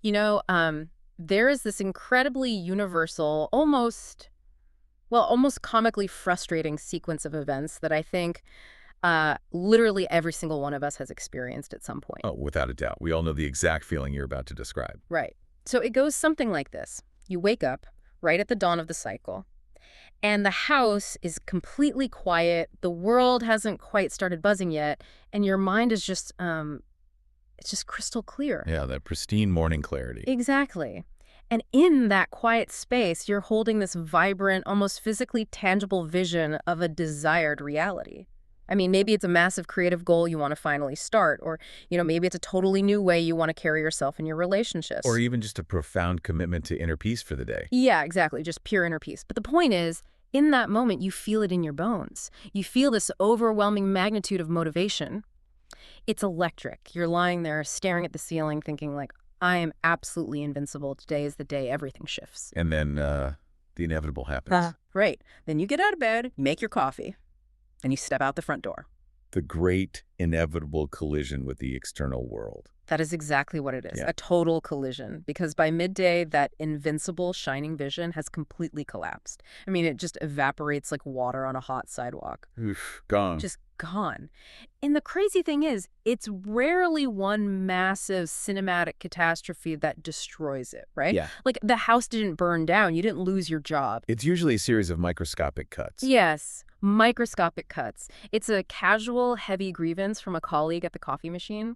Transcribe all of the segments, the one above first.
You know, there is this incredibly universal, almost comically frustrating sequence of events that I think literally every single one of us has experienced at some point. Oh, without a doubt. We all know the exact feeling you're about to describe. Right. So it goes something like this. You wake up right at the dawn of the cycle, and the house is completely quiet. The world hasn't quite started buzzing yet, and your mind is just, it's just crystal clear. Yeah, that pristine morning clarity. Exactly. And in that quiet space, you're holding this vibrant, almost physically tangible vision of a desired reality. I mean, maybe it's a massive creative goal you want to finally start, or, maybe it's a totally new way you want to carry yourself in your Or relationships. even just a profound commitment to inner peace for the day. Yeah, exactly. Just pure inner peace. But the point is, in that moment, you feel it in your bones. You feel this overwhelming magnitude of motivation. It's electric. You're lying there staring at the ceiling thinking like, I am absolutely invincible. Today is the day everything shifts. And then the inevitable happens. Right. Then you get out of bed, you make your coffee, and you step out the front door. The great inevitable collision with the external world. That is exactly what it is, Yeah. a total collision. Because by midday, that invincible shining vision has completely collapsed. I mean, it just evaporates like water on a hot sidewalk. Oof, gone. Just gone. And the crazy thing is, it's rarely one massive cinematic catastrophe that destroys it, right? Yeah. Like the house didn't burn down, you didn't lose your job. It's usually a series of microscopic cuts. Yes, microscopic cuts. It's a casual, heavy grievance from a colleague at the coffee machine,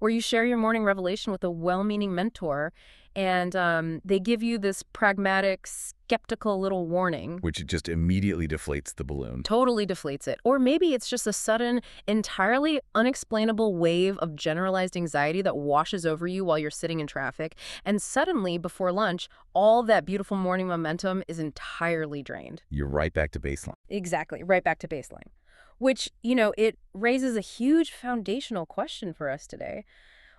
or you share your morning revelation with a well-meaning mentor, and they give you this pragmatic, skeptical little warning. Which just immediately deflates the balloon. Totally deflates it. Or maybe it's just a sudden, entirely unexplainable wave of generalized anxiety that washes over you while you're sitting in traffic, and suddenly, before lunch, all that beautiful morning momentum is entirely drained. You're right back to baseline. Exactly, right back to baseline. Which, it raises a huge foundational question for us today.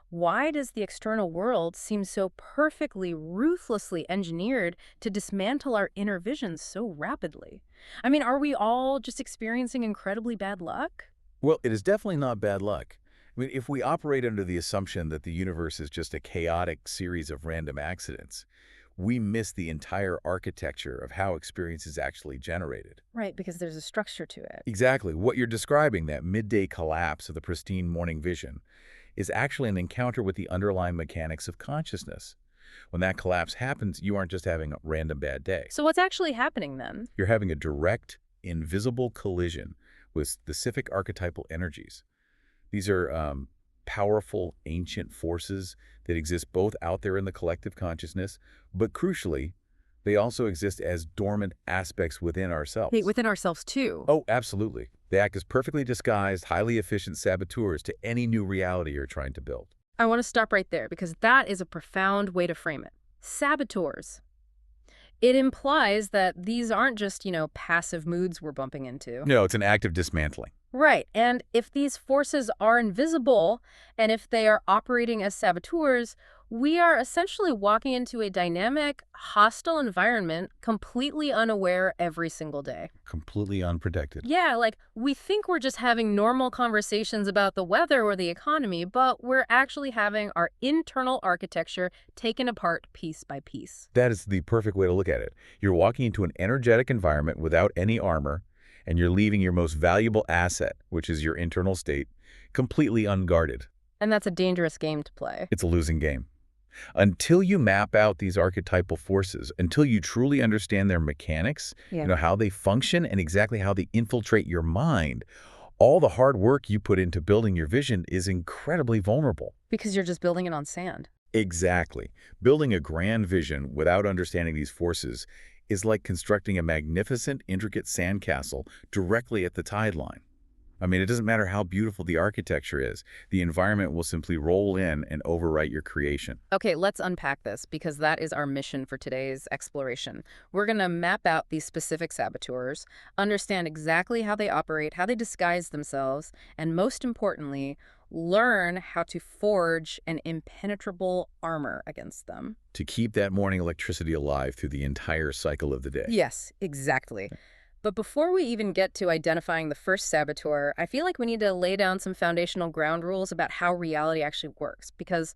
Why does the external world seem so perfectly, ruthlessly engineered to dismantle our inner visions so rapidly? I mean, are we all just experiencing incredibly bad luck? Well, it is definitely not bad luck. I mean, if we operate under the assumption that the universe is just a chaotic series of random accidents, we miss the entire architecture of how experience is actually generated. Right, because there's a structure to it. Exactly. What you're describing, that midday collapse of the pristine morning vision, is actually an encounter with the underlying mechanics of consciousness. When that collapse happens, you aren't just having a random bad day. So what's actually happening then? You're having a direct, invisible collision with specific archetypal energies. These are powerful, ancient forces that exist both out there in the collective consciousness, but crucially, they also exist as dormant aspects within ourselves. Wait, within ourselves too. Oh, absolutely. They act as perfectly disguised, highly efficient saboteurs to any new reality you're trying to build. I want to stop right there because that is a profound way to frame it. Saboteurs. It implies that these aren't just, passive moods we're bumping into. No, it's an act of dismantling. Right. And if these forces are invisible, and if they are operating as saboteurs, we are essentially walking into a dynamic, hostile environment completely unaware every single day. Completely unprotected. Yeah, like we think we're just having normal conversations about the weather or the economy, but we're actually having our internal architecture taken apart piece by piece. That is the perfect way to look at it. You're walking into an energetic environment without any armor, and you're leaving your most valuable asset, which is your internal state, completely unguarded. And that's a dangerous game to play. It's a losing game. Until you map out these archetypal forces, until you truly understand their mechanics, Yeah. how they function and exactly how they infiltrate your mind, all the hard work you put into building your vision is incredibly vulnerable. Because you're just building it on sand. Exactly. Building a grand vision without understanding these forces is like constructing a magnificent, intricate sandcastle directly at the tide line. I mean, it doesn't matter how beautiful the architecture is. The environment will simply roll in and overwrite your creation. Okay, let's unpack this because that is our mission for today's exploration. We're going to map out these specific saboteurs, understand exactly how they operate, how they disguise themselves, and most importantly, learn how to forge an impenetrable armor against them. To keep that morning electricity alive through the entire cycle of the day. Yes, exactly. But before we even get to identifying the first saboteur, I feel like we need to lay down some foundational ground rules about how reality actually works. Because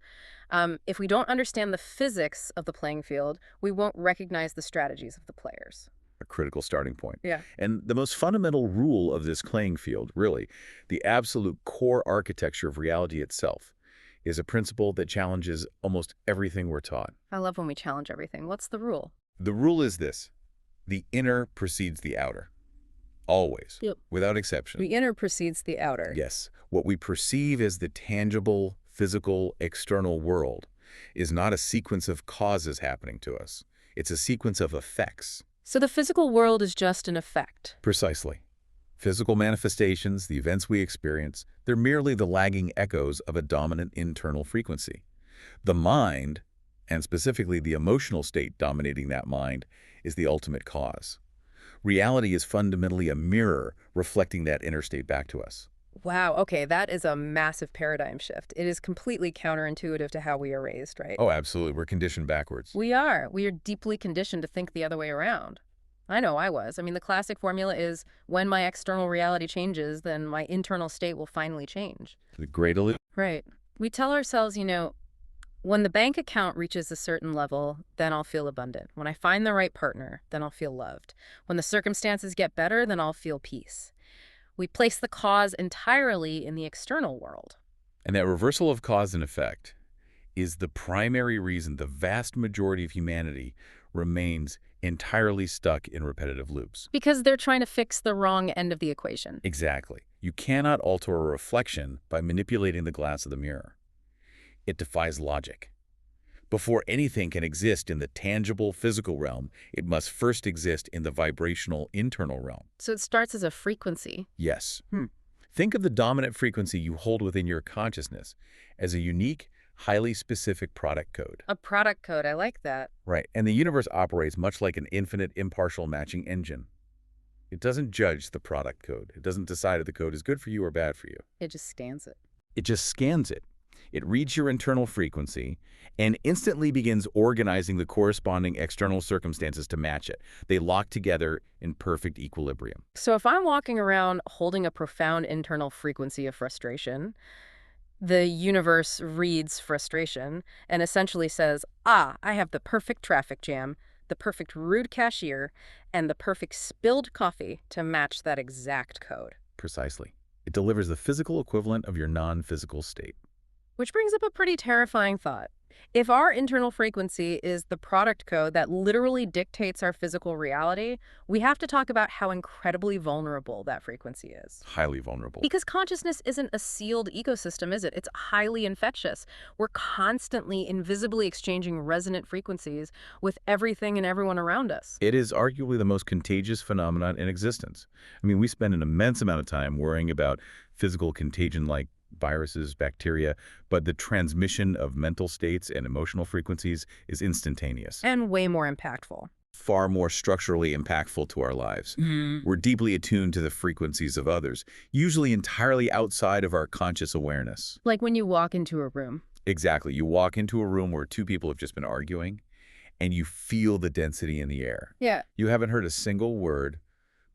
if we don't understand the physics of the playing field, we won't recognize the strategies of the players. A critical starting point. Yeah. And the most fundamental rule of this playing field, really, the absolute core architecture of reality itself, is a principle that challenges almost everything we're taught. I love when we challenge everything. What's the rule? The rule is this: the inner precedes the outer. Always. Yep. Without exception. The inner precedes the outer. Yes. What we perceive as the tangible, physical, external world is not a sequence of causes happening to us. It's a sequence of effects. So the physical world is just an effect. Precisely. Physical manifestations, the events we experience, they're merely the lagging echoes of a dominant internal frequency. The mind, and specifically the emotional state dominating that mind, is the ultimate cause. Reality is fundamentally a mirror reflecting that inner state back to us. Wow, okay, that is a massive paradigm shift. It is completely counterintuitive to how we are raised, right? Oh, absolutely. We're conditioned backwards. We are. We are deeply conditioned to think the other way around. I know I was. I mean, the classic formula is when my external reality changes, then my internal state will finally change. The great illusion. Right. We tell ourselves, when the bank account reaches a certain level, then I'll feel abundant. When I find the right partner, then I'll feel loved. When the circumstances get better, then I'll feel peace. We place the cause entirely in the external world. And that reversal of cause and effect is the primary reason the vast majority of humanity remains entirely stuck in repetitive loops. Because they're trying to fix the wrong end of the equation. Exactly. You cannot alter a reflection by manipulating the glass of the mirror. It defies logic. Before anything can exist in the tangible physical realm, it must first exist in the vibrational internal realm. So it starts as a frequency. Yes. Think of the dominant frequency you hold within your consciousness as a unique, highly specific product code. A product code, I like that. Right. And the universe operates much like an infinite impartial matching engine. It doesn't judge the product code. It doesn't decide if the code is good for you or bad for you. It just scans it. It just scans it. It reads your internal frequency and instantly begins organizing the corresponding external circumstances to match it. They lock together in perfect equilibrium. So if I'm walking around holding a profound internal frequency of frustration, the universe reads frustration and essentially says, I have the perfect traffic jam, the perfect rude cashier, and the perfect spilled coffee to match that exact code. Precisely. It delivers the physical equivalent of your non-physical state. Which brings up a pretty terrifying thought. If our internal frequency is the product code that literally dictates our physical reality, we have to talk about how incredibly vulnerable that frequency is. Highly vulnerable. Because consciousness isn't a sealed ecosystem, is it? It's highly infectious. We're constantly, invisibly exchanging resonant frequencies with everything and everyone around us. It is arguably the most contagious phenomenon in existence. I mean, we spend an immense amount of time worrying about physical contagion like viruses, bacteria, but the transmission of mental states and emotional frequencies is instantaneous. And way more impactful. Far more structurally impactful to our lives. We're deeply attuned to the frequencies of others, usually entirely outside of our conscious awareness. Like when you walk into a room. Exactly. You walk into a room where two people have just been arguing, and you feel the density in the air. Yeah. You haven't heard a single word,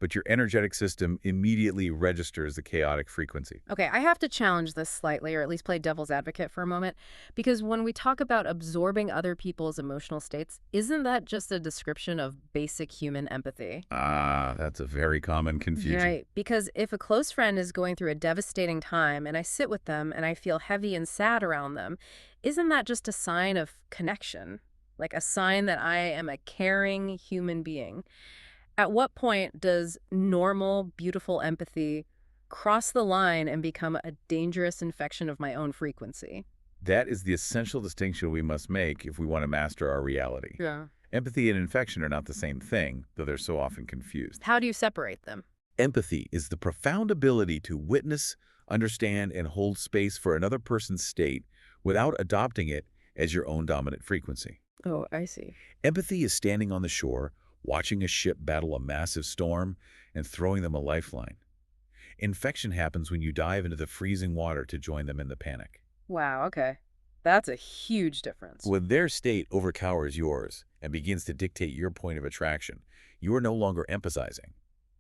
but your energetic system immediately registers the chaotic frequency. Okay, I have to challenge this slightly, or at least play devil's advocate for a moment, because when we talk about absorbing other people's emotional states, isn't that just a description of basic human empathy? Ah, that's a very common confusion. Right, because if a close friend is going through a devastating time and I sit with them and I feel heavy and sad around them, isn't that just a sign of connection? Like a sign that I am a caring human being? At what point does normal, beautiful empathy cross the line and become a dangerous infection of my own frequency? That is the essential distinction we must make if we want to master our reality. Yeah. Empathy and infection are not the same thing, though they're so often confused. How do you separate them? Empathy is the profound ability to witness, understand, and hold space for another person's state without adopting it as your own dominant frequency. Oh, I see. Empathy is standing on the shore, watching a ship battle a massive storm, and throwing them a lifeline. Infection happens when you dive into the freezing water to join them in the panic. Wow, okay. That's a huge difference. When their state overpowers yours and begins to dictate your point of attraction, you are no longer empathizing.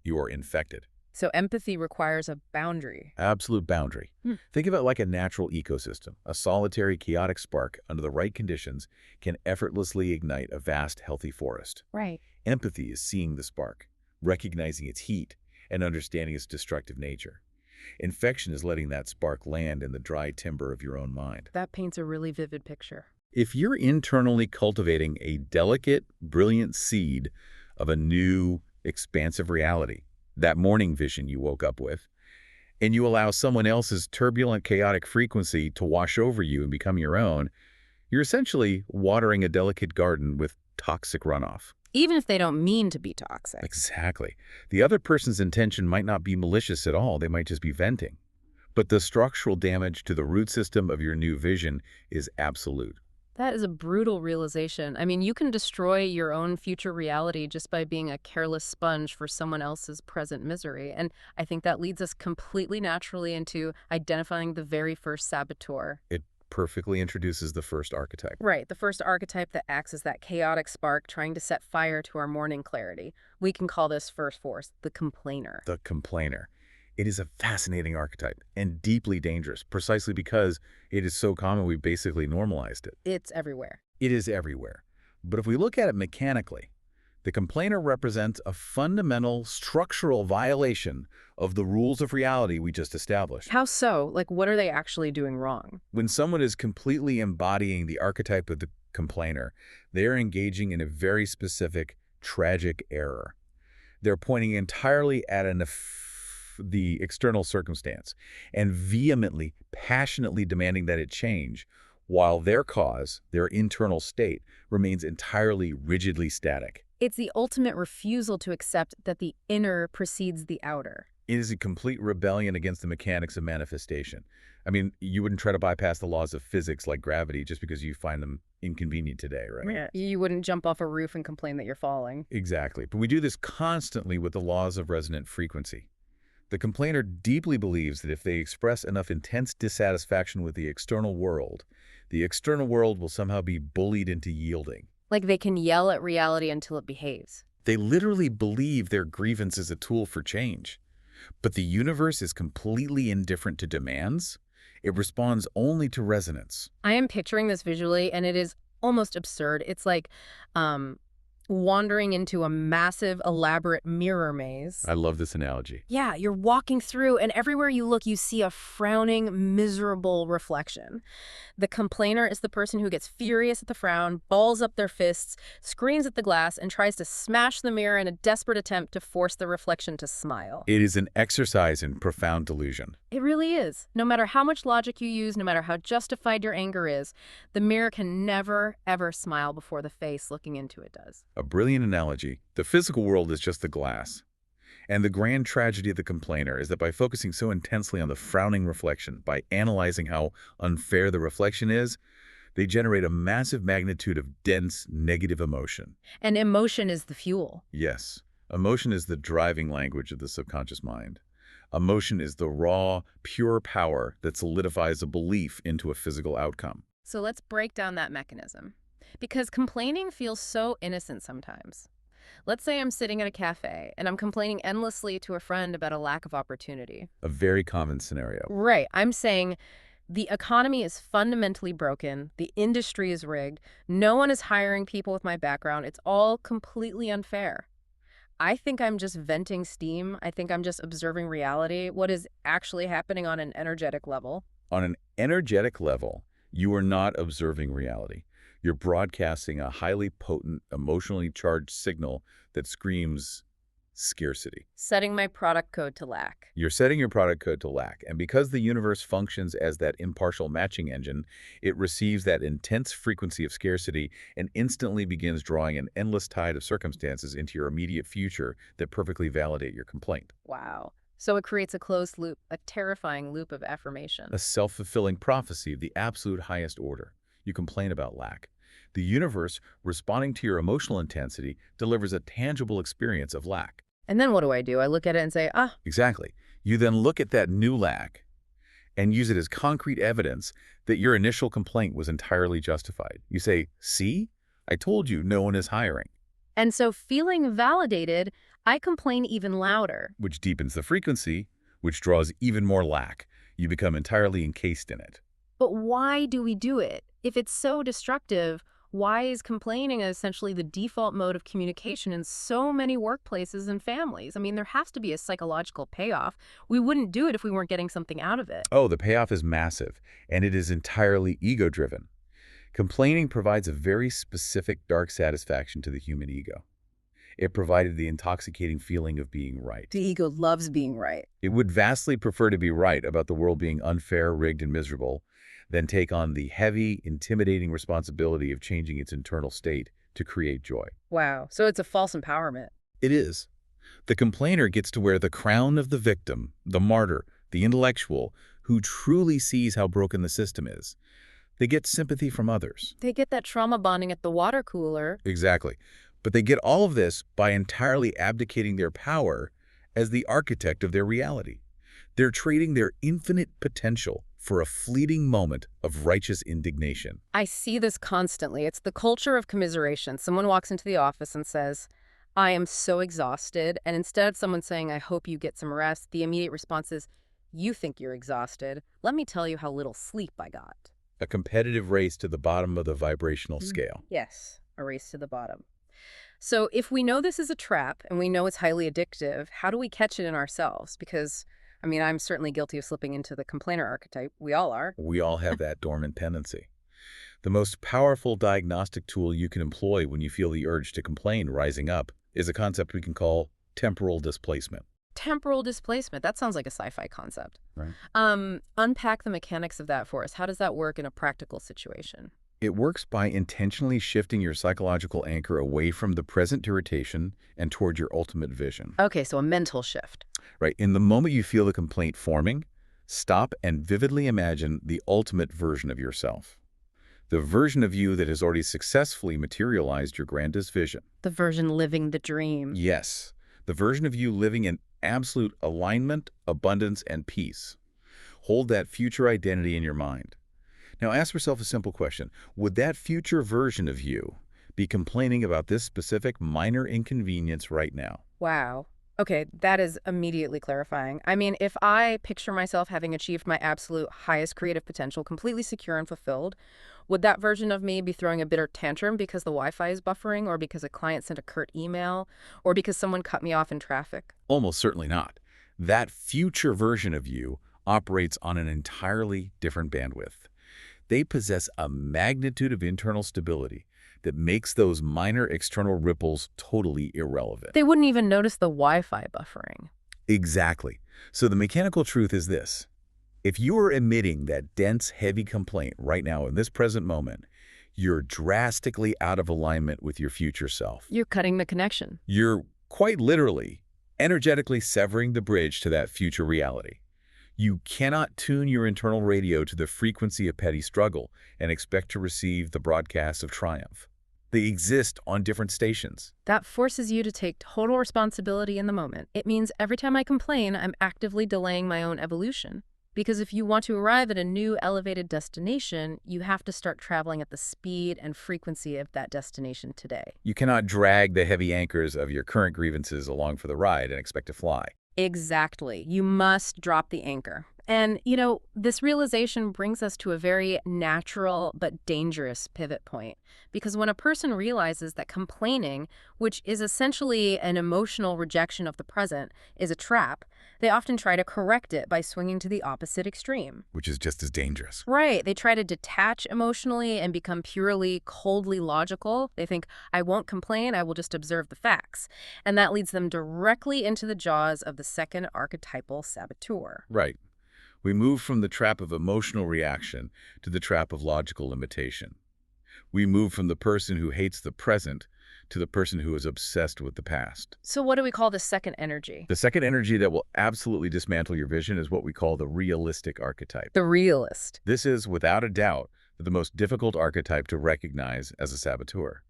you are infected. So empathy requires a boundary. Absolute boundary. Hmm. Think of it like a natural ecosystem. A solitary, chaotic spark, under the right conditions, can effortlessly ignite a vast, healthy forest. Right. Empathy is seeing the spark, recognizing its heat, and understanding its destructive nature. Infection is letting that spark land in the dry timber of your own mind. That paints a really vivid picture. If you're internally cultivating a delicate, brilliant seed of a new, expansive reality, that morning vision you woke up with, and you allow someone else's turbulent, chaotic frequency to wash over you and become your own, you're essentially watering a delicate garden with toxic runoff. Even if they don't mean to be toxic. Exactly. The other person's intention might not be malicious at all. They might just be venting. But the structural damage to the root system of your new vision is absolute. That is a brutal realization. I mean, you can destroy your own future reality just by being a careless sponge for someone else's present misery. And I think that leads us completely naturally into identifying the very first saboteur. It perfectly introduces the first archetype. Right, the first archetype that acts as that chaotic spark trying to set fire to our morning clarity. We can call this first force the complainer. The complainer. It is a fascinating archetype and deeply dangerous, precisely because it is so common we basically normalized it. It's everywhere. It is everywhere. But if we look at it mechanically, the complainer represents a fundamental structural violation of the rules of reality we just established. How so? Like, what are they actually doing wrong? When someone is completely embodying the archetype of the complainer, they are engaging in a very specific, tragic error. They're pointing entirely at the external circumstance and vehemently, passionately demanding that it change, while their cause, their internal state, remains entirely rigidly static. It's the ultimate refusal to accept that the inner precedes the outer. It is a complete rebellion against the mechanics of manifestation. I mean, you wouldn't try to bypass the laws of physics like gravity just because you find them inconvenient today, right? Yeah. You wouldn't jump off a roof and complain that you're falling. Exactly. But we do this constantly with the laws of resonant frequency. The complainer deeply believes that if they express enough intense dissatisfaction with the external world will somehow be bullied into yielding. Like they can yell at reality until it behaves. They literally believe their grievance is a tool for change. But the universe is completely indifferent to demands. It responds only to resonance. I am picturing this visually, and it is almost absurd. It's like wandering into a massive, elaborate mirror maze. I love this analogy. Yeah, you're walking through, and everywhere you look, you see a frowning, miserable reflection. The complainer is the person who gets furious at the frown, balls up their fists, screams at the glass, and tries to smash the mirror in a desperate attempt to force the reflection to smile. It is an exercise in profound delusion. It really is. No matter how much logic you use, no matter how justified your anger is, the mirror can never, ever smile before the face looking into it does. A brilliant analogy. The physical world is just the glass. And the grand tragedy of the complainer is that by focusing so intensely on the frowning reflection, by analyzing how unfair the reflection is, they generate a massive magnitude of dense, negative emotion. And emotion is the fuel. Yes, emotion is the driving language of the subconscious mind. Emotion is the raw, pure power that solidifies a belief into a physical outcome. So let's break down that mechanism. Because complaining feels so innocent sometimes. Let's say I'm sitting at a cafe and I'm complaining endlessly to a friend about a lack of opportunity. A very common scenario. Right. I'm saying the economy is fundamentally broken. The industry is rigged. No one is hiring people with my background. It's all completely unfair. I think I'm just venting steam. I think I'm just observing reality, what is actually happening on an energetic level. On an energetic level, you are not observing reality. You're broadcasting a highly potent, emotionally charged signal that screams scarcity. Setting my product code to lack. You're setting your product code to lack. And because the universe functions as that impartial matching engine, it receives that intense frequency of scarcity and instantly begins drawing an endless tide of circumstances into your immediate future that perfectly validate your complaint. Wow. So it creates a closed loop, a terrifying loop of affirmation. A self-fulfilling prophecy of the absolute highest order. You complain about lack. The universe, responding to your emotional intensity, delivers a tangible experience of lack. And then what do? I look at it and say, ah. Exactly. You then look at that new lack and use it as concrete evidence that your initial complaint was entirely justified. You say, see, I told you no one is hiring. And so feeling validated, I complain even louder. Which deepens the frequency, which draws even more lack. You become entirely encased in it. But why do we do it? If it's so destructive, why is complaining essentially the default mode of communication in so many workplaces and families? I mean, there has to be a psychological payoff. We wouldn't do it if we weren't getting something out of it. Oh, the payoff is massive, and it is entirely ego-driven. Complaining provides a very specific dark satisfaction to the human ego. It provided the intoxicating feeling of being right. The ego loves being right. It would vastly prefer to be right about the world being unfair, rigged, and miserable than take on the heavy, intimidating responsibility of changing its internal state to create joy. Wow. So it's a false empowerment. It is. The complainer gets to wear the crown of the victim, the martyr, the intellectual, who truly sees how broken the system is. They get sympathy from others. They get that trauma bonding at the water cooler. Exactly. But they get all of this by entirely abdicating their power as the architect of their reality. They're trading their infinite potential for a fleeting moment of righteous indignation. I see this constantly. It's the culture of commiseration. Someone walks into the office and says, I am so exhausted. And instead of someone saying, I hope you get some rest, the immediate response is, you think you're exhausted. Let me tell you how little sleep I got. A competitive race to the bottom of the vibrational scale. Yes, a race to the bottom. So if we know this is a trap and we know it's highly addictive, how do we catch it in ourselves? Because, I mean, I'm certainly guilty of slipping into the complainer archetype. We all are. We all have that dormant tendency. The most powerful diagnostic tool you can employ when you feel the urge to complain rising up is a concept we can call temporal displacement. Temporal displacement. That sounds like a sci-fi concept. Right. Unpack the mechanics of that for us. How does that work in a practical situation? It works by intentionally shifting your psychological anchor away from the present irritation and toward your ultimate vision. Okay, so a mental shift. Right. In the moment you feel the complaint forming, stop and vividly imagine the ultimate version of yourself. The version of you that has already successfully materialized your grandest vision. The version living the dream. Yes. The version of you living in absolute alignment, abundance, and peace. Hold that future identity in your mind. Now ask yourself a simple question. Would that future version of you be complaining about this specific minor inconvenience right now? Wow. Okay, that is immediately clarifying. I mean, if I picture myself having achieved my absolute highest creative potential, completely secure and fulfilled, would that version of me be throwing a bitter tantrum because the Wi-Fi is buffering, or because a client sent a curt email, or because someone cut me off in traffic? Almost certainly not. That future version of you operates on an entirely different bandwidth. They possess a magnitude of internal stability that makes those minor external ripples totally irrelevant. They wouldn't even notice the Wi-Fi buffering. Exactly. So the mechanical truth is this. If you are emitting that dense, heavy complaint right now in this present moment, you're drastically out of alignment with your future self. You're cutting the connection. You're quite literally, energetically severing the bridge to that future reality. You cannot tune your internal radio to the frequency of petty struggle and expect to receive the broadcast of triumph. They exist on different stations. That forces you to take total responsibility in the moment. It means every time I complain, I'm actively delaying my own evolution. Because if you want to arrive at a new elevated destination, you have to start traveling at the speed and frequency of that destination today. You cannot drag the heavy anchors of your current grievances along for the ride and expect to fly. Exactly. You must drop the anchor. And, you know, this realization brings us to a very natural but dangerous pivot point. Because when a person realizes that complaining, which is essentially an emotional rejection of the present, is a trap, they often try to correct it by swinging to the opposite extreme. Which is just as dangerous. Right. They try to detach emotionally and become purely, coldly logical. They think, I won't complain, I will just observe the facts. And that leads them directly into the jaws of the second archetypal saboteur. Right. We move from the trap of emotional reaction to the trap of logical limitation. We move from the person who hates the present to the person who is obsessed with the past. So what do we call the second energy? The second energy that will absolutely dismantle your vision is what we call the realistic archetype. The realist. This is, without a doubt, the most difficult archetype to recognize as a saboteur.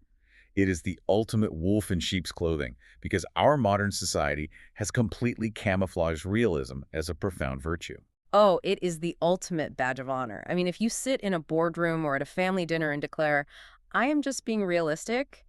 It is the ultimate wolf in sheep's clothing because our modern society has completely camouflaged realism as a profound virtue. Oh, it is the ultimate badge of honor. I mean, if you sit in a boardroom or at a family dinner and declare, I am just being realistic,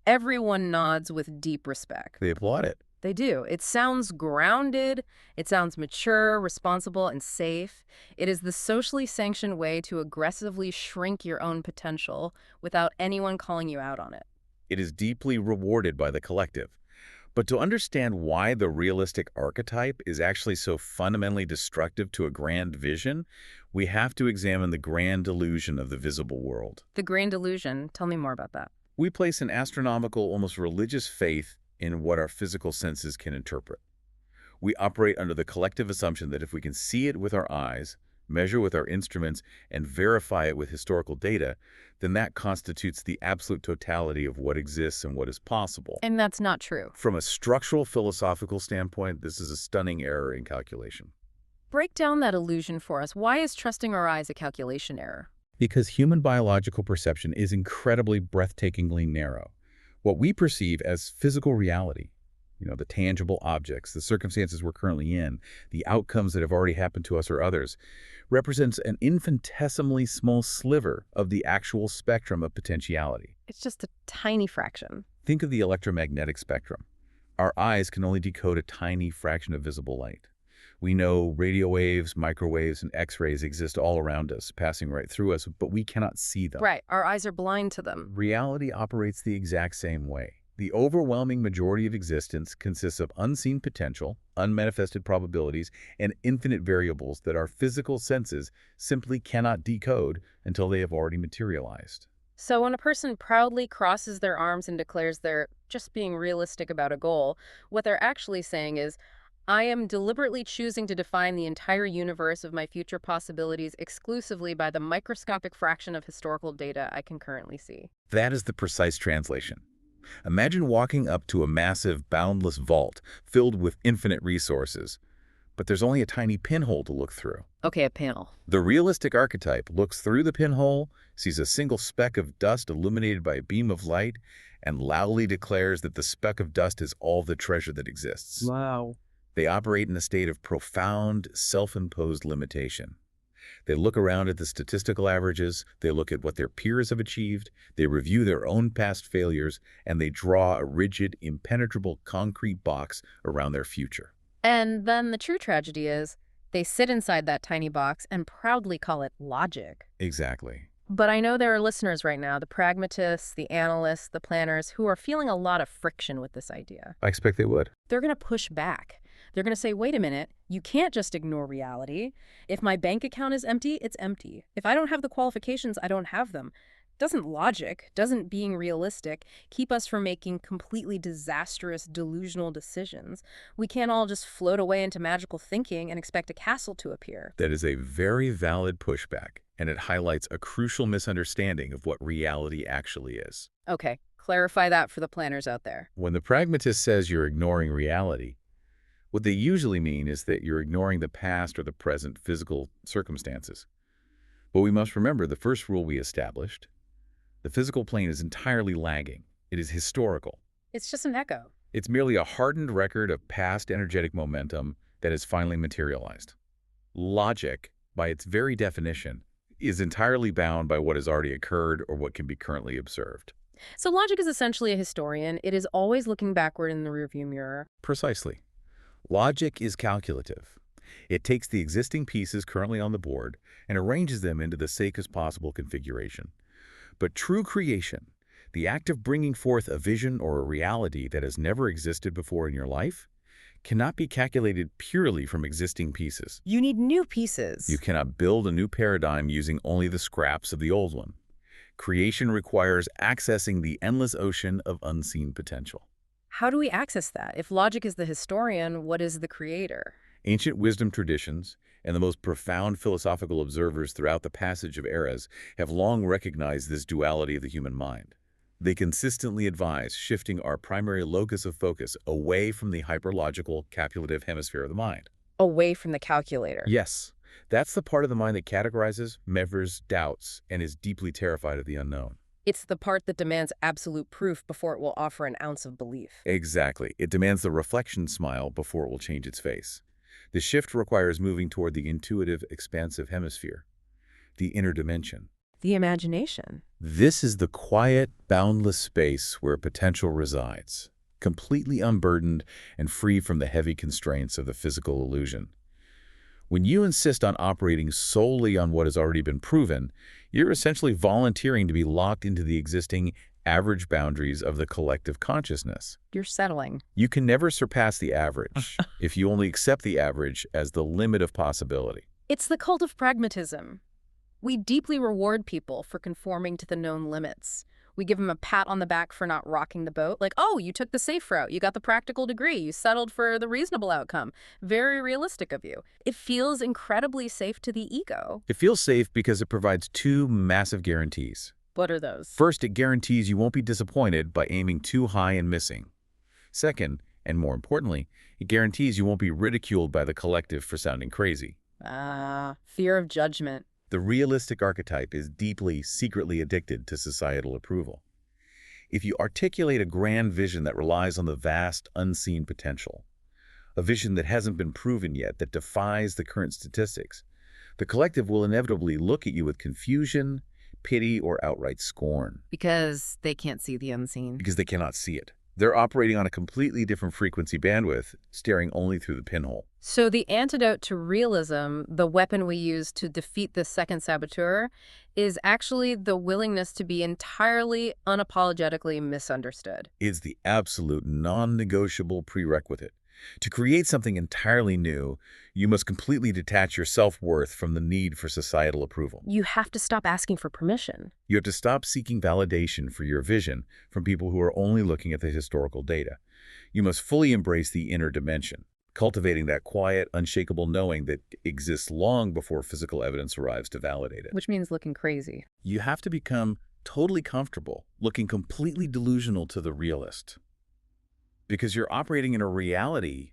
Everyone nods with deep respect. They applaud it. They do. It sounds grounded, it sounds mature, responsible, and safe. It is the socially sanctioned way to aggressively shrink your own potential without anyone calling you out on it. It is deeply rewarded by the collective. But to understand why the realistic archetype is actually so fundamentally destructive to a grand vision, we have to examine the grand illusion of the visible world. The grand illusion, tell me more about that. We place an astronomical, almost religious faith in what our physical senses can interpret. We operate under the collective assumption that if we can see it with our eyes, measure with our instruments, and verify it with historical data, then that constitutes the absolute totality of what exists and what is possible. And that's not true. From a structural philosophical standpoint, this is a stunning error in calculation. Break down that illusion for us. Why is trusting our eyes a calculation error? Because human biological perception is incredibly breathtakingly narrow. What we perceive as physical reality, the tangible objects, the circumstances we're currently in, the outcomes that have already happened to us or others, represents an infinitesimally small sliver of the actual spectrum of potentiality. It's just a tiny fraction. Think of the electromagnetic spectrum. Our eyes can only decode a tiny fraction of visible light. We know radio waves, microwaves, and X-rays exist all around us, passing right through us, but we cannot see them. Right, our eyes are blind to them. Reality operates the exact same way. The overwhelming majority of existence consists of unseen potential, unmanifested probabilities, and infinite variables that our physical senses simply cannot decode until they have already materialized. So when a person proudly crosses their arms and declares they're just being realistic about a goal, what they're actually saying is, I am deliberately choosing to define the entire universe of my future possibilities exclusively by the microscopic fraction of historical data I can currently see. That is the precise translation. Imagine walking up to a massive, boundless vault filled with infinite resources, but there's only a tiny pinhole to look through. Okay, a panel. The realistic archetype looks through the pinhole, sees a single speck of dust illuminated by a beam of light, and loudly declares that the speck of dust is all the treasure that exists. Wow. They operate in a state of profound, self-imposed limitation. They look around at the statistical averages, they look at what their peers have achieved, they review their own past failures, and they draw a rigid, impenetrable concrete box around their future. And then the true tragedy is, they sit inside that tiny box and proudly call it logic. Exactly. But I know there are listeners right now, the pragmatists, the analysts, the planners, who are feeling a lot of friction with this idea. I expect they would. They're going to push back. They're going to say, wait a minute, you can't just ignore reality. If my bank account is empty, it's empty. If I don't have the qualifications, I don't have them. Doesn't logic, doesn't being realistic, keep us from making completely disastrous, delusional decisions? We can't all just float away into magical thinking and expect a castle to appear. That is a very valid pushback, and it highlights a crucial misunderstanding of what reality actually is. Okay, clarify that for the planners out there. When the pragmatist says you're ignoring reality, what they usually mean is that you're ignoring the past or the present physical circumstances. But we must remember the first rule we established. The physical plane is entirely lagging. It is historical. It's just an echo. It's merely a hardened record of past energetic momentum that has finally materialized. Logic, by its very definition, is entirely bound by what has already occurred or what can be currently observed. So logic is essentially a historian. It is always looking backward in the rearview mirror. Precisely. Logic is calculative. It takes the existing pieces currently on the board and arranges them into the safest possible configuration. But true creation, the act of bringing forth a vision or a reality that has never existed before in your life, cannot be calculated purely from existing pieces. You need new pieces. You cannot build a new paradigm using only the scraps of the old one. Creation requires accessing the endless ocean of unseen potential. How do we access that? If logic is the historian, what is the creator? Ancient wisdom traditions and the most profound philosophical observers throughout the passage of eras have long recognized this duality of the human mind. They consistently advise shifting our primary locus of focus away from the hyperlogical, calculative hemisphere of the mind. Away from the calculator. Yes, that's the part of the mind that categorizes, measures, doubts, and is deeply terrified of the unknown. It's the part that demands absolute proof before it will offer an ounce of belief. Exactly. It demands the reflection smile before it will change its face. The shift requires moving toward the intuitive, expansive hemisphere, the inner dimension. The imagination. This is the quiet, boundless space where potential resides, completely unburdened and free from the heavy constraints of the physical illusion. When you insist on operating solely on what has already been proven, you're essentially volunteering to be locked into the existing average boundaries of the collective consciousness. You're settling. You can never surpass the average if you only accept the average as the limit of possibility. It's the cult of pragmatism. We deeply reward people for conforming to the known limits. We give them a pat on the back for not rocking the boat. Like, oh, you took the safe route. You got the practical degree. You settled for the reasonable outcome. Very realistic of you. It feels incredibly safe to the ego. It feels safe because it provides two massive guarantees. What are those? First, it guarantees you won't be disappointed by aiming too high and missing. Second, and more importantly, it guarantees you won't be ridiculed by the collective for sounding crazy. Fear of judgment. The realistic archetype is deeply, secretly addicted to societal approval. If you articulate a grand vision that relies on the vast, unseen potential, a vision that hasn't been proven yet, that defies the current statistics, the collective will inevitably look at you with confusion, pity, or outright scorn. Because they can't see the unseen. Because they cannot see it. They're operating on a completely different frequency bandwidth, staring only through the pinhole. So the antidote to realism, the weapon we use to defeat the second saboteur, is actually the willingness to be entirely, unapologetically misunderstood. It's the absolute non-negotiable prerequisite. To create something entirely new, you must completely detach your self-worth from the need for societal approval. You have to stop asking for permission. You have to stop seeking validation for your vision from people who are only looking at the historical data. You must fully embrace the inner dimension, cultivating that quiet, unshakable knowing that exists long before physical evidence arrives to validate it. Which means looking crazy. You have to become totally comfortable, looking completely delusional to the realist. Because you're operating in a reality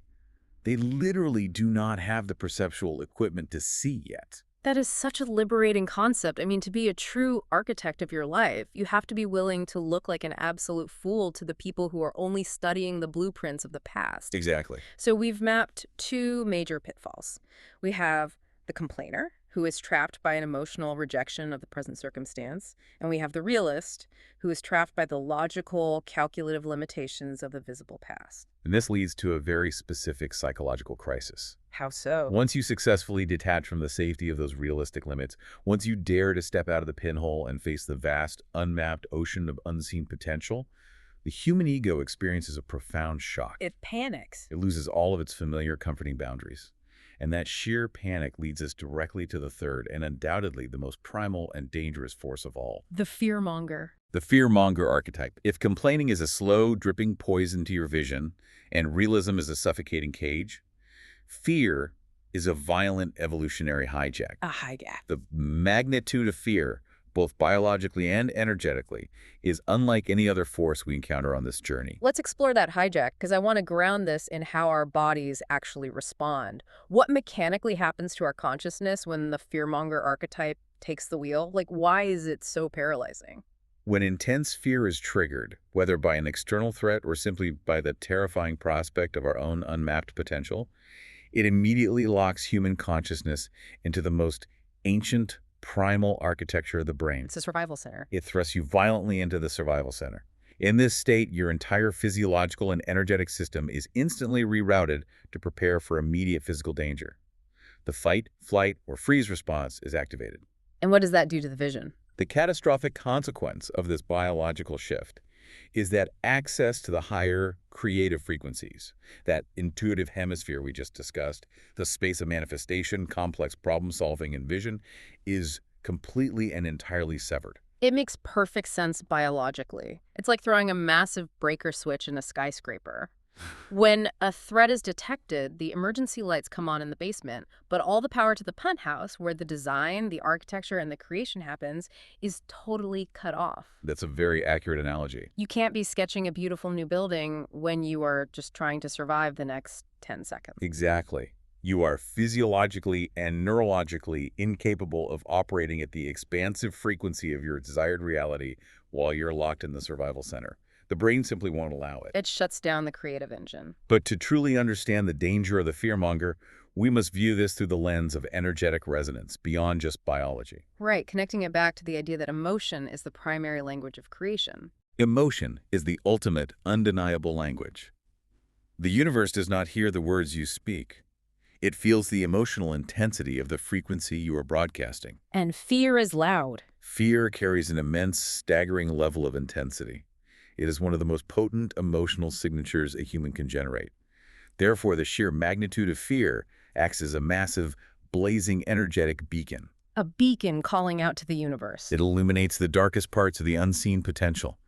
they literally do not have the perceptual equipment to see yet. That is such a liberating concept. I mean, to be a true architect of your life, you have to be willing to look like an absolute fool to the people who are only studying the blueprints of the past. Exactly. So we've mapped two major pitfalls. We have the complainer, who is trapped by an emotional rejection of the present circumstance, and we have the realist, who is trapped by the logical, calculative limitations of the visible past. And this leads to a very specific psychological crisis. How so? Once you successfully detach from the safety of those realistic limits, once you dare to step out of the pinhole and face the vast, unmapped ocean of unseen potential, the human ego experiences a profound shock. It panics. It loses all of its familiar, comforting boundaries. And that sheer panic leads us directly to the third and undoubtedly the most primal and dangerous force of all. The fear-monger. The fear-monger archetype. If complaining is a slow, dripping poison to your vision, and realism is a suffocating cage, fear is a violent evolutionary hijack. A hijack. The magnitude of fear, both biologically and energetically, is unlike any other force we encounter on this journey. Let's explore that hijack, because I want to ground this in how our bodies actually respond. What mechanically happens to our consciousness when the fear-monger archetype takes the wheel? Like, why is it so paralyzing? When intense fear is triggered, whether by an external threat or simply by the terrifying prospect of our own unmapped potential, it immediately locks human consciousness into the most ancient, primal architecture of the brain. It's a survival center. It thrusts you violently into the survival center. In this state, your entire physiological and energetic system is instantly rerouted to prepare for immediate physical danger. The fight, flight, or freeze response is activated. And what does that do to the vision? The catastrophic consequence of this biological shift is that access to the higher creative frequencies, that intuitive hemisphere we just discussed, the space of manifestation, complex problem solving, and vision, is completely and entirely severed. It makes perfect sense biologically. It's like throwing a massive breaker switch in a skyscraper. When a threat is detected, the emergency lights come on in the basement, but all the power to the penthouse, where the design, the architecture, and the creation happens, is totally cut off. That's a very accurate analogy. You can't be sketching a beautiful new building when you are just trying to survive the next 10 seconds. Exactly. You are physiologically and neurologically incapable of operating at the expansive frequency of your desired reality while you're locked in the survival center. The brain simply won't allow it. It shuts down the creative engine. But to truly understand the danger of the fearmonger, We must view this through the lens of energetic resonance, beyond just biology. Right, connecting it back to the idea that emotion is the primary language of creation. Emotion is the ultimate, undeniable language. The universe does not hear the words you speak. It feels the emotional intensity of the frequency you are broadcasting. And fear is loud. Fear carries an immense, staggering level of intensity. It is one of the most potent emotional signatures a human can generate. Therefore, the sheer magnitude of fear acts as a massive, blazing, energetic beacon. A beacon calling out to the universe. It illuminates the darkest parts of the unseen potential,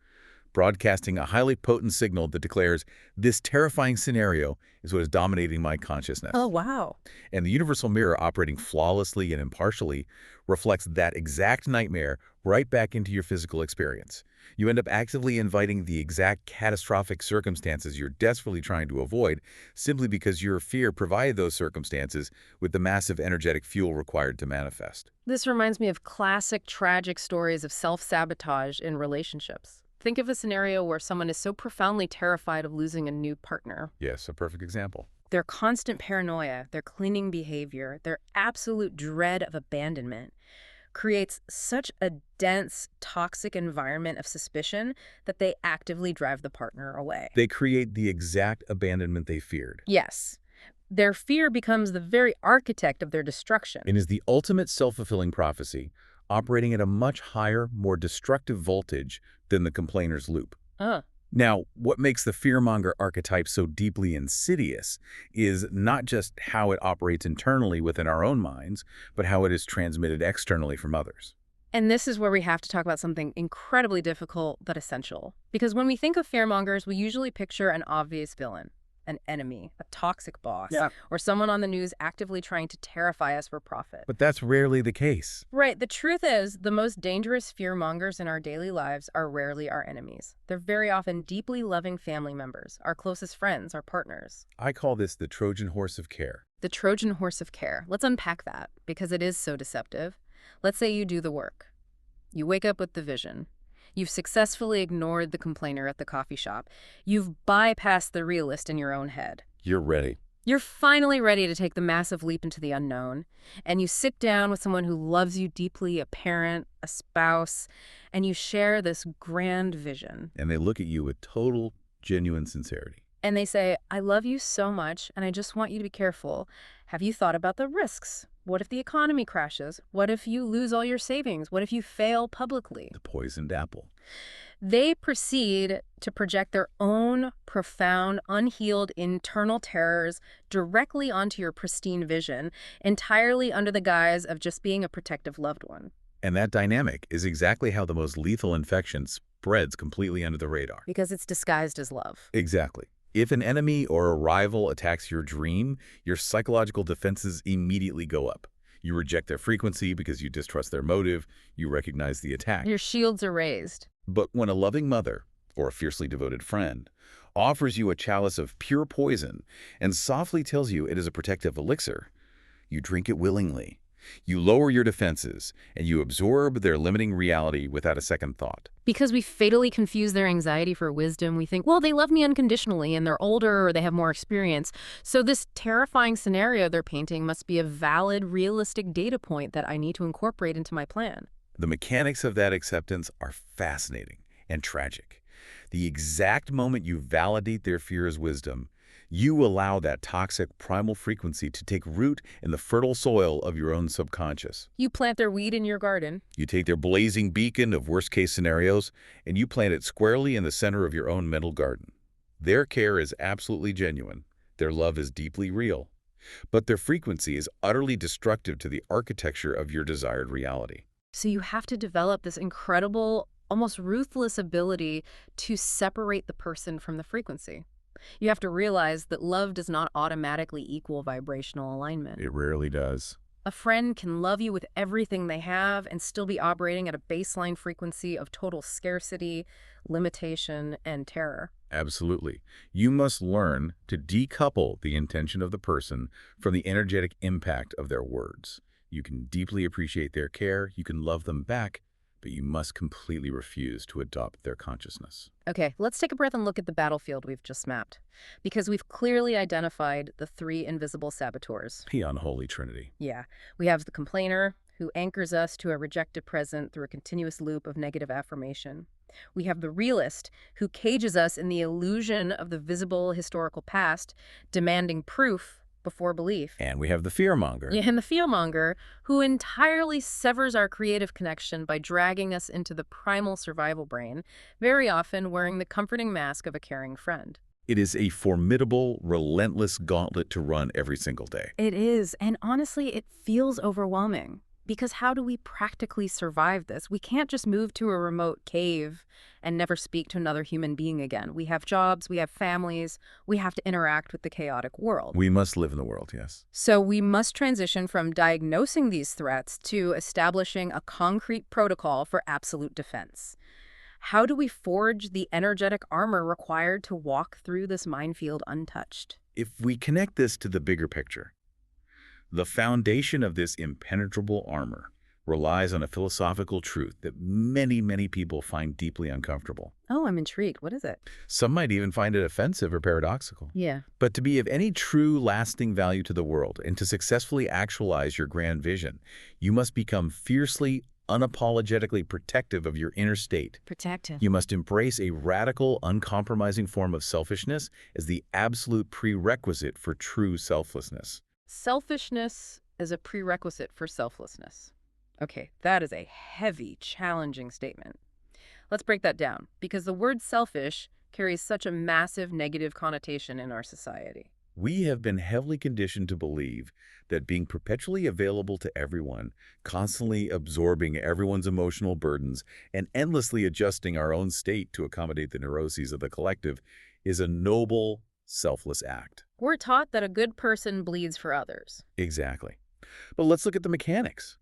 broadcasting a highly potent signal that declares, this terrifying scenario is what is dominating my consciousness. Oh, wow. And the universal mirror, operating flawlessly and impartially, reflects that exact nightmare right back into your physical experience. You end up actively inviting the exact catastrophic circumstances you're desperately trying to avoid, simply because your fear provided those circumstances with the massive energetic fuel required to manifest. This reminds me of classic tragic stories of self-sabotage in relationships. Think of a scenario where someone is so profoundly terrified of losing a new partner. Yes, a perfect example. Their constant paranoia, their clinging behavior, their absolute dread of abandonment creates such a dense, toxic environment of suspicion that they actively drive the partner away. They create the exact abandonment they feared. Yes. Their fear becomes the very architect of their destruction. It is the ultimate self-fulfilling prophecy, operating at a much higher, more destructive voltage than the complainer's loop. Now, what makes the fear-monger archetype so deeply insidious is not just how it operates internally within our own minds, but how it is transmitted externally from others. And this is where we have to talk about something incredibly difficult but essential. Because when we think of fearmongers, we usually picture an obvious villain, an enemy, a toxic boss, or someone on the news actively trying to terrify us for profit. But that's rarely the case. Right. The truth is, the most dangerous fearmongers in our daily lives are rarely our enemies. They're very often deeply loving family members, our closest friends, our partners. I call this the Trojan horse of care. The Trojan horse of care. Let's unpack that, because it is so deceptive. Let's say you do the work. You wake up with the vision. You've successfully ignored the complainer at the coffee shop. You've bypassed the realist in your own head. You're ready. You're finally ready to take the massive leap into the unknown. And you sit down with someone who loves you deeply, a parent, a spouse, and you share this grand vision. And they look at you with total, genuine sincerity. And they say, I love you so much, and I just want you to be careful. Have you thought about the risks? What if the economy crashes? What if you lose all your savings? What if you fail publicly? The poisoned apple. They proceed to project their own profound, unhealed internal terrors directly onto your pristine vision, entirely under the guise of just being a protective loved one. And that dynamic is exactly how the most lethal infection spreads completely under the radar. Because it's disguised as love. Exactly. If an enemy or a rival attacks your dream, your psychological defenses immediately go up. You reject their frequency because you distrust their motive. You recognize the attack. Your shields are raised. But when a loving mother, or a fiercely devoted friend, offers you a chalice of pure poison and softly tells you it is a protective elixir, you drink it willingly. You lower your defenses, and you absorb their limiting reality without a second thought. Because we fatally confuse their anxiety for wisdom, we think, well, they love me unconditionally, and they're older, or they have more experience. So this terrifying scenario they're painting must be a valid, realistic data point that I need to incorporate into my plan. The mechanics of that acceptance are fascinating and tragic. The exact moment you validate their fear as wisdom, you allow that toxic primal frequency to take root in the fertile soil of your own subconscious. You plant their weed in your garden. You take their blazing beacon of worst-case scenarios, and you plant it squarely in the center of your own mental garden. Their care is absolutely genuine. Their love is deeply real. But their frequency is utterly destructive to the architecture of your desired reality. So you have to develop this incredible, almost ruthless ability to separate the person from the frequency. You have to realize that love does not automatically equal vibrational alignment. It rarely does. A friend can love you with everything they have and still be operating at a baseline frequency of total scarcity, limitation, and terror. Absolutely. You must learn to decouple the intention of the person from the energetic impact of their words. You can deeply appreciate their care, you can love them back, but you must completely refuse to adopt their consciousness. Okay, let's take a breath and look at the battlefield we've just mapped. Because we've clearly identified the three invisible saboteurs. The unholy trinity. Yeah, we have the complainer, who anchors us to a rejected present through a continuous loop of negative affirmation. We have the realist, who cages us in the illusion of the visible historical past, demanding proof before belief. And we have the fear-monger. Yeah, and the fear-monger, who entirely severs our creative connection by dragging us into the primal survival brain, very often wearing the comforting mask of a caring friend. It is a formidable, relentless gauntlet to run every single day. It is, and honestly, it feels overwhelming. Because how do we practically survive this? We can't just move to a remote cave and never speak to another human being again. We have jobs, we have families, we have to interact with the chaotic world. We must live in the world, yes. So we must transition from diagnosing these threats to establishing a concrete protocol for absolute defense. How do we forge the energetic armor required to walk through this minefield untouched? If we connect this to the bigger picture, the foundation of this impenetrable armor relies on a philosophical truth that many, many people find deeply uncomfortable. Oh, I'm intrigued. What is it? Some might even find it offensive or paradoxical. Yeah. But to be of any true, lasting value to the world and to successfully actualize your grand vision, you must become fiercely, unapologetically protective of your inner state. Protective. You must embrace a radical, uncompromising form of selfishness as the absolute prerequisite for true selflessness. Selfishness is a prerequisite for selflessness. Okay, that is a heavy, challenging statement. Let's break that down, because the word selfish carries such a massive negative connotation in our society. We have been heavily conditioned to believe that being perpetually available to everyone, constantly absorbing everyone's emotional burdens, and endlessly adjusting our own state to accommodate the neuroses of the collective is a noble, selfless act. We're taught that a good person bleeds for others. Exactly. But let's look at the mechanics.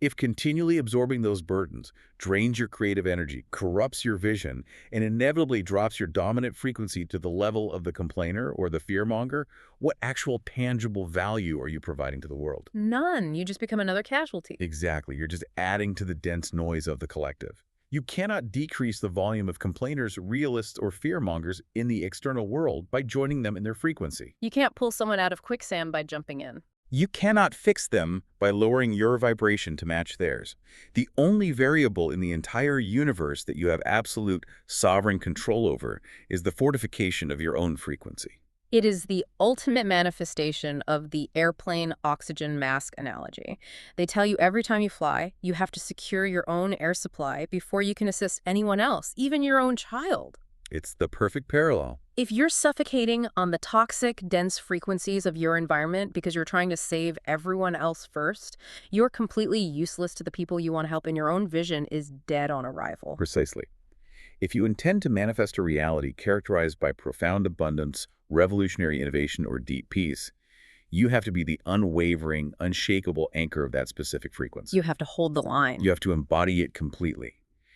If continually absorbing those burdens drains your creative energy, corrupts your vision, and inevitably drops your dominant frequency to the level of the complainer or the fear-monger, what actual tangible value are you providing to the world? None. You just become another casualty. Exactly. You're just adding to the dense noise of the collective. You cannot decrease the volume of complainers, realists, or fear-mongers in the external world by joining them in their frequency. You can't pull someone out of quicksand by jumping in. You cannot fix them by lowering your vibration to match theirs. The only variable in the entire universe that you have absolute sovereign control over is the fortification of your own frequency. It is the ultimate manifestation of the airplane oxygen mask analogy. They tell you every time you fly, you have to secure your own air supply before you can assist anyone else, even your own child. It's the perfect parallel. If you're suffocating on the toxic, dense frequencies of your environment because you're trying to save everyone else first, you're completely useless to the people you want to help, and your own vision is dead on arrival. Precisely. If you intend to manifest a reality characterized by profound abundance, revolutionary innovation, or deep peace, you have to be the unwavering, unshakable anchor of that specific frequency. You have to hold the line. You have to embody it completely.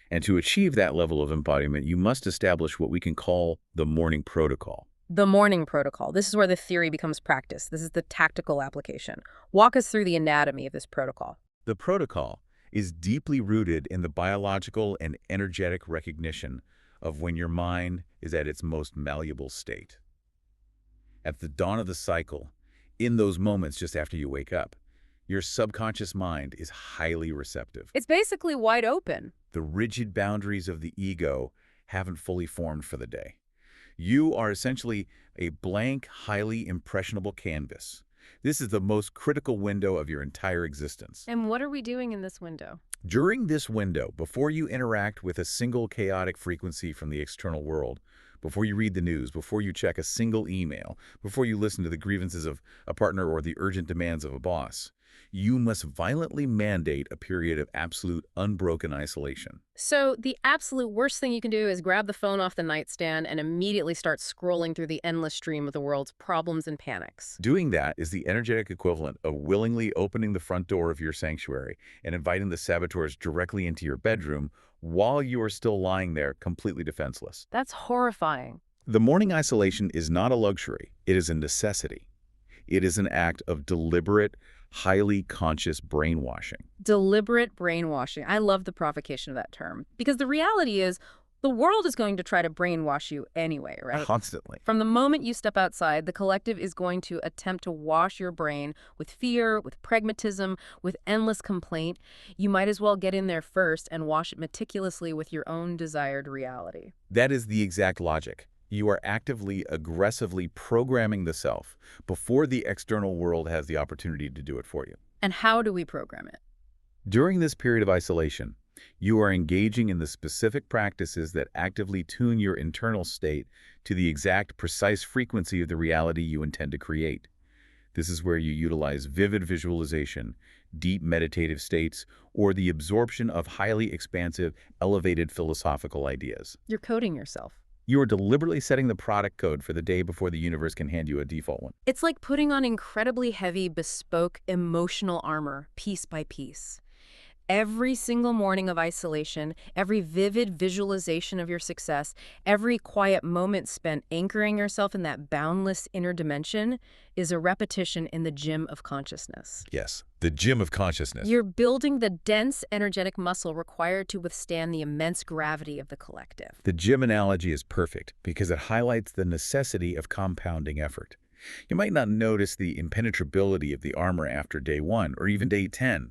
And to achieve that level of embodiment, you must establish what we can call the morning protocol. The morning protocol. This is where the theory becomes practice. This is the tactical application. Walk us through the anatomy of this protocol. The protocol is deeply rooted in the biological and energetic recognition of when your mind is at its most malleable state. At the dawn of the cycle, in those moments just after you wake up, your subconscious mind is highly receptive. It's basically wide open. The rigid boundaries of the ego haven't fully formed for the day. You are essentially a blank, highly impressionable canvas. This is the most critical window of your entire existence. And what are we doing in this window? During this window, before you interact with a single chaotic frequency from the external world, before you read the news, before you check a single email, before you listen to the grievances of a partner or the urgent demands of a boss, you must violently mandate a period of absolute unbroken isolation. So the absolute worst thing you can do is grab the phone off the nightstand and immediately start scrolling through the endless stream of the world's problems and panics. Doing that is the energetic equivalent of willingly opening the front door of your sanctuary and inviting the saboteurs directly into your bedroom while you are still lying there completely defenseless. That's horrifying. The morning isolation is not a luxury. It is a necessity. It is an act of deliberate, highly conscious brainwashing. Deliberate brainwashing. I love the provocation of that term because the reality is the world is going to try to brainwash you anyway, right? Constantly. From the moment you step outside, the collective is going to attempt to wash your brain with fear, with pragmatism, with endless complaint. You might as well get in there first and wash it meticulously with your own desired reality. That is the exact logic. You are actively, aggressively programming the self before the external world has the opportunity to do it for you. And how do we program it? During this period of isolation, you are engaging in the specific practices that actively tune your internal state to the exact, precise frequency of the reality you intend to create. This is where you utilize vivid visualization, deep meditative states, or the absorption of highly expansive, elevated philosophical ideas. You're coding yourself. You are deliberately setting the product code for the day before the universe can hand you a default one. It's like putting on incredibly heavy, bespoke, emotional armor, piece by piece. Every single morning of isolation, every vivid visualization of your success, every quiet moment spent anchoring yourself in that boundless inner dimension is a repetition in the gym of consciousness. Yes, the gym of consciousness. You're building the dense, energetic muscle required to withstand the immense gravity of the collective. The gym analogy is perfect because it highlights the necessity of compounding effort. You might not notice the impenetrability of the armor after day 1 or even day 10.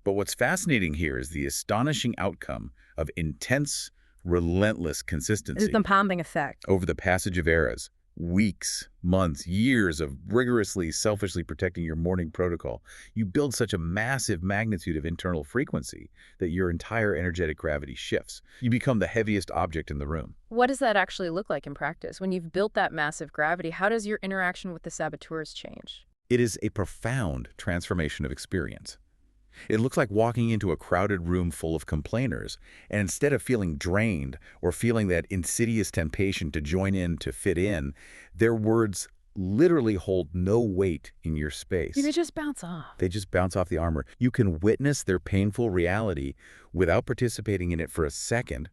But what's fascinating here is the astonishing outcome of intense, relentless It's consistency the compounding effect. over the passage of eras, weeks, months, years of rigorously, selfishly protecting your morning protocol. You build such a massive magnitude of internal frequency that your entire energetic gravity shifts. You become the heaviest object in the room. What does that actually look like in practice? When you've built that massive gravity, how does your interaction with the saboteurs change? It is a profound transformation of experience. It looks like walking into a crowded room full of complainers, and instead of feeling drained or feeling that insidious temptation to join in to fit in, their words literally hold no weight in your space. They just bounce off. They just bounce off the armor. You can witness their painful reality without participating in it for a second.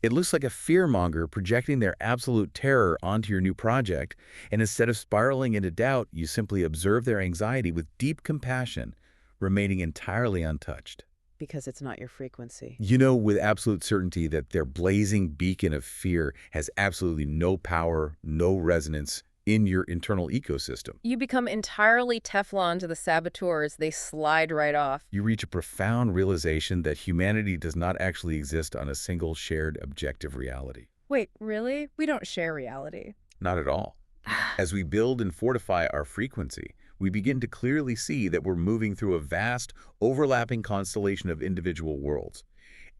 It looks like a fear-monger projecting their absolute terror onto your new project, and instead of spiraling into doubt, you simply observe their anxiety with deep compassion, remaining entirely untouched. Because it's not your frequency. You know with absolute certainty that their blazing beacon of fear has absolutely no power, no resonance in your internal ecosystem. You become entirely Teflon to the saboteurs. They slide right off. You reach a profound realization that humanity does not actually exist on a single shared objective reality. Wait, really? We don't share reality. Not at all. As we build and fortify our frequency, we begin to clearly see that we're moving through a vast, overlapping constellation of individual worlds.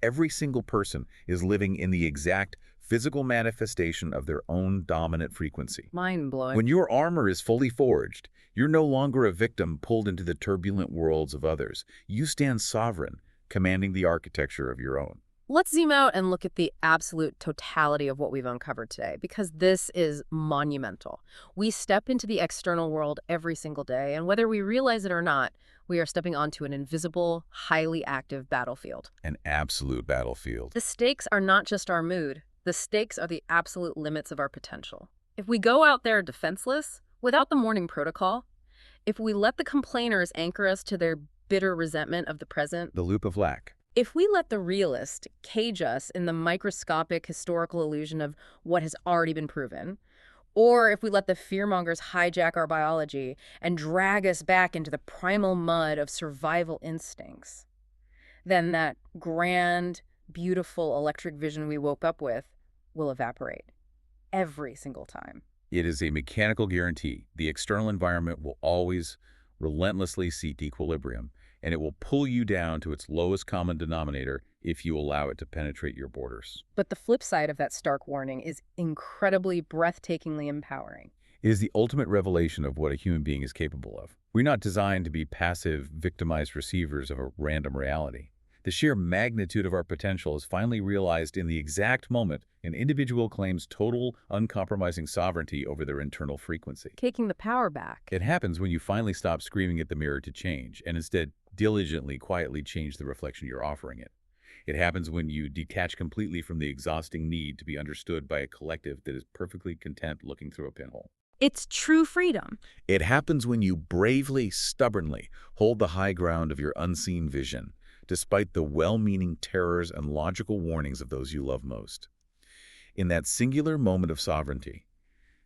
Every single person is living in the exact physical manifestation of their own dominant frequency. Mind-blowing. When your armor is fully forged, you're no longer a victim pulled into the turbulent worlds of others. You stand sovereign, commanding the architecture of your own. Let's zoom out and look at the absolute totality of what we've uncovered today, because this is monumental. We step into the external world every single day, and whether we realize it or not, we are stepping onto an invisible, highly active battlefield. An absolute battlefield. The stakes are not just our mood. The stakes are the absolute limits of our potential. If we go out there defenseless, without the morning protocol, if we let the complainers anchor us to their bitter resentment of the present, The loop of lack. if we let the realist cage us in the microscopic historical illusion of what has already been proven, or if we let the fear-mongers hijack our biology and drag us back into the primal mud of survival instincts, then that grand, beautiful electric vision we woke up with will evaporate every single time. It is a mechanical guarantee. The external environment will always relentlessly seek equilibrium, and it will pull you down to its lowest common denominator if you allow it to penetrate your borders. But the flip side of that stark warning is incredibly, breathtakingly empowering. It is the ultimate revelation of what a human being is capable of. We're not designed to be passive, victimized receivers of a random reality. The sheer magnitude of our potential is finally realized in the exact moment an individual claims total, uncompromising sovereignty over their internal frequency. Taking the power back. It happens when you finally stop screaming at the mirror to change and instead diligently, quietly change the reflection you're offering it. It happens when you detach completely from the exhausting need to be understood by a collective that is perfectly content looking through a pinhole. It's true freedom. It happens when you bravely, stubbornly hold the high ground of your unseen vision, despite the well-meaning terrors and logical warnings of those you love most. In that singular moment of sovereignty,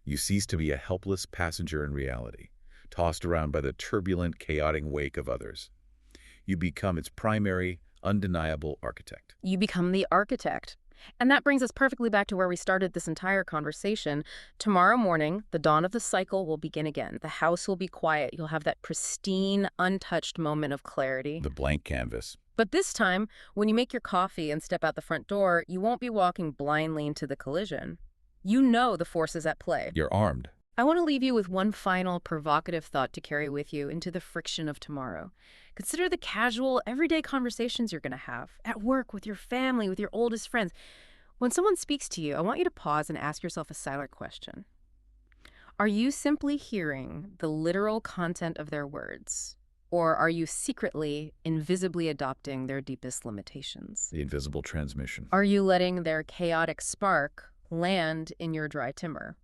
you cease to be a helpless passenger in reality, tossed around by the turbulent, chaotic wake of others. You become its primary, undeniable architect. You become the architect. And that brings us perfectly back to where we started this entire conversation. Tomorrow morning, the dawn of the cycle will begin again. The house will be quiet. You'll have that pristine, untouched moment of clarity. The blank canvas. But this time, when you make your coffee and step out the front door, you won't be walking blindly into the collision. You know the forces at play. You're armed. I want to leave you with one final provocative thought to carry with you into the friction of tomorrow. Consider the casual, everyday conversations you're going to have at work, with your family, with your oldest friends. When someone speaks to you, I want you to pause and ask yourself a silent question. Are you simply hearing the literal content of their words? Or are you secretly, invisibly adopting their deepest limitations? The invisible transmission. Are you letting their chaotic spark land in your dry timber?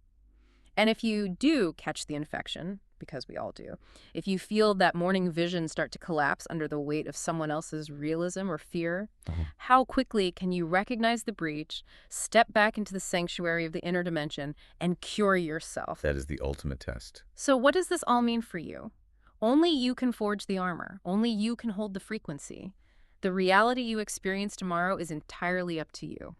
And if you do catch the infection, because we all do, if you feel that morning vision start to collapse under the weight of someone else's realism or fear, how quickly can you recognize the breach, step back into the sanctuary of the inner dimension, and cure yourself? That is the ultimate test. So what does this all mean for you? Only you can forge the armor. Only you can hold the frequency. The reality you experience tomorrow is entirely up to you.